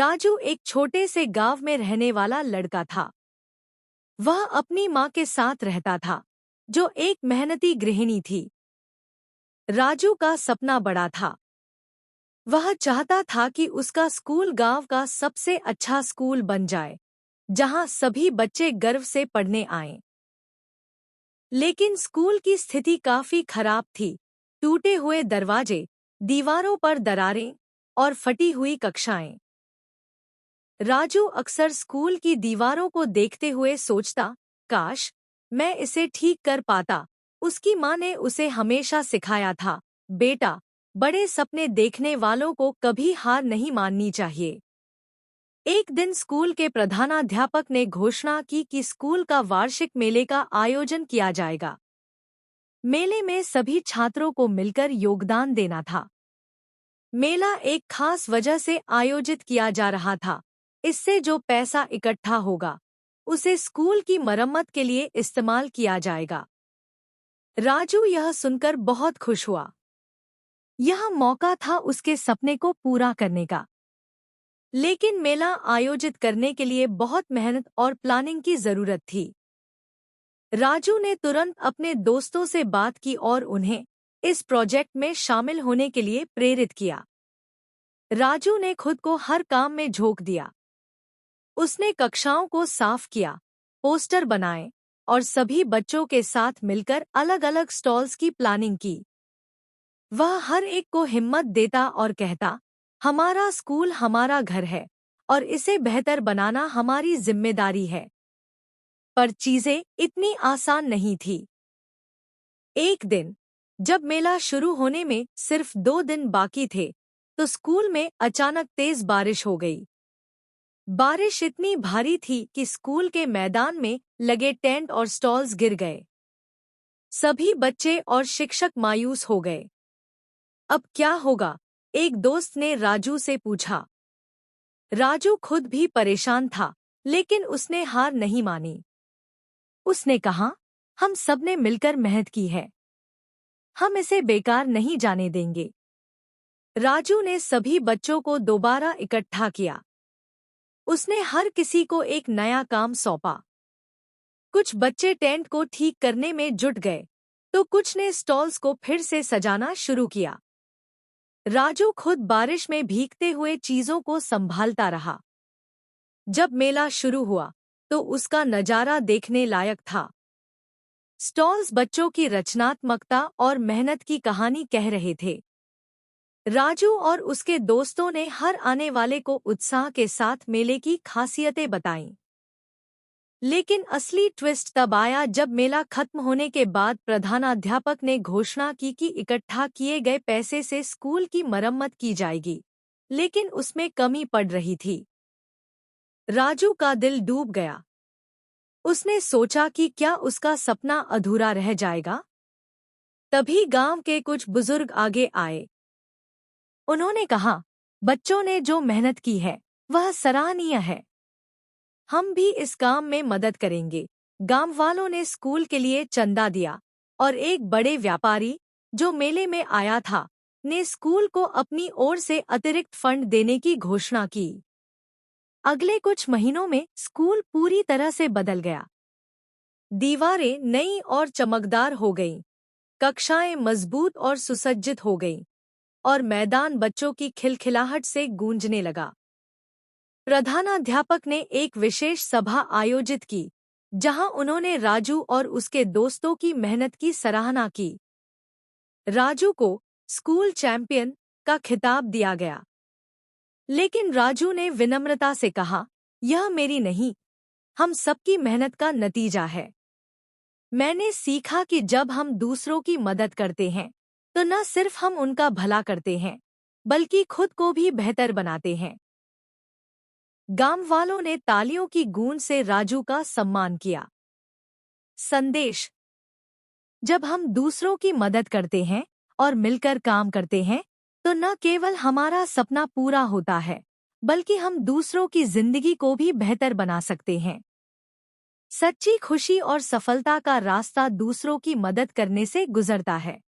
राजू एक छोटे से गांव में रहने वाला लड़का था। वह अपनी माँ के साथ रहता था, जो एक मेहनती गृहिणी थी। राजू का सपना बड़ा था। वह चाहता था कि उसका स्कूल गांव का सबसे अच्छा स्कूल बन जाए, जहां सभी बच्चे गर्व से पढ़ने आएं। लेकिन स्कूल की स्थिति काफी खराब थी। टूटे हुए दरवाजे, दीवारों पर दरारें और फटी हुई कक्षाएं। राजू अक्सर स्कूल की दीवारों को देखते हुए सोचता, काश मैं इसे ठीक कर पाता। उसकी माँ ने उसे हमेशा सिखाया था, बेटा, बड़े सपने देखने वालों को कभी हार नहीं माननी चाहिए। एक दिन स्कूल के प्रधानाध्यापक ने घोषणा की कि स्कूल का वार्षिक मेले का आयोजन किया जाएगा। मेले में सभी छात्रों को मिलकर योगदान देना था। मेला एक खास वजह से आयोजित किया जा रहा था। इससे जो पैसा इकट्ठा होगा, उसे स्कूल की मरम्मत के लिए इस्तेमाल किया जाएगा। राजू यह सुनकर बहुत खुश हुआ। यह मौका था उसके सपने को पूरा करने का। लेकिन मेला आयोजित करने के लिए बहुत मेहनत और प्लानिंग की जरूरत थी। राजू ने तुरंत अपने दोस्तों से बात की और उन्हें इस प्रोजेक्ट में शामिल होने के लिए प्रेरित किया। राजू ने खुद को हर काम में झोंक दिया। उसने कक्षाओं को साफ किया, पोस्टर बनाए और सभी बच्चों के साथ मिलकर अलग-अलग स्टॉल्स की प्लानिंग की। वह हर एक को हिम्मत देता और कहता, हमारा स्कूल हमारा घर है और इसे बेहतर बनाना हमारी जिम्मेदारी है। पर चीजें इतनी आसान नहीं थी। एक दिन, जब मेला शुरू होने में सिर्फ 2 दिन बाकी थे, तो स्कूल में अचानक तेज बारिश हो गई। बारिश इतनी भारी थी कि स्कूल के मैदान में लगे टेंट और स्टॉल्स गिर गए। सभी बच्चे और शिक्षक मायूस हो गए। अब क्या होगा? एक दोस्त ने राजू से पूछा। राजू खुद भी परेशान था, लेकिन उसने हार नहीं मानी। उसने कहा, हम सबने मिलकर मेहनत की है। हम इसे बेकार नहीं जाने देंगे। राजू ने सभी बच्चों को दोबारा इकट्ठा किया। उसने हर किसी को एक नया काम सौंपा। कुछ बच्चे टेंट को ठीक करने में जुट गए, तो कुछ ने स्टॉल्स को फिर से सजाना शुरू किया। राजू खुद बारिश में भीगते हुए चीजों को संभालता रहा। जब मेला शुरू हुआ, तो उसका नजारा देखने लायक था। स्टॉल्स बच्चों की रचनात्मकता और मेहनत की कहानी कह रहे थे। राजू और उसके दोस्तों ने हर आने वाले को उत्साह के साथ मेले की खासियतें बताईं। लेकिन असली ट्विस्ट तब आया जब मेला खत्म होने के बाद प्रधानाध्यापक ने घोषणा की कि इकट्ठा किए गए पैसे से स्कूल की मरम्मत की जाएगी, लेकिन उसमें कमी पड़ रही थी। राजू का दिल डूब गया। उसने सोचा कि क्या उसका सपना अधूरा रह जाएगा। तभी गांव के कुछ बुजुर्ग आगे आए। उन्होंने कहा, बच्चों ने जो मेहनत की है, वह सराहनीय है। हम भी इस काम में मदद करेंगे। गांव वालों ने स्कूल के लिए चंदा दिया और एक बड़े व्यापारी, जो मेले में आया था, ने स्कूल को अपनी ओर से अतिरिक्त फंड देने की घोषणा की। अगले कुछ महीनों में स्कूल पूरी तरह से बदल गया। दीवारें नई और चमकदार हो गईं, कक्षाएं मजबूत और सुसज्जित हो गईं, और मैदान बच्चों की खिलखिलाहट से गूंजने लगा। प्रधानाध्यापक ने एक विशेष सभा आयोजित की, जहां उन्होंने राजू और उसके दोस्तों की मेहनत की सराहना की। राजू को स्कूल चैंपियन का खिताब दिया गया। लेकिन राजू ने विनम्रता से कहा, यह मेरी नहीं, हम सबकी मेहनत का नतीजा है। मैंने सीखा कि जब हम दूसरों की मदद करते हैं, तो न सिर्फ हम उनका भला करते हैं, बल्कि खुद को भी बेहतर बनाते हैं। गांव वालों ने तालियों की गूंज से राजू का सम्मान किया। संदेश: जब हम दूसरों की मदद करते हैं और मिलकर काम करते हैं, तो न केवल हमारा सपना पूरा होता है, बल्कि हम दूसरों की जिंदगी को भी बेहतर बना सकते हैं। सच्ची खुशी और सफलता का रास्ता दूसरों की मदद करने से गुजरता है।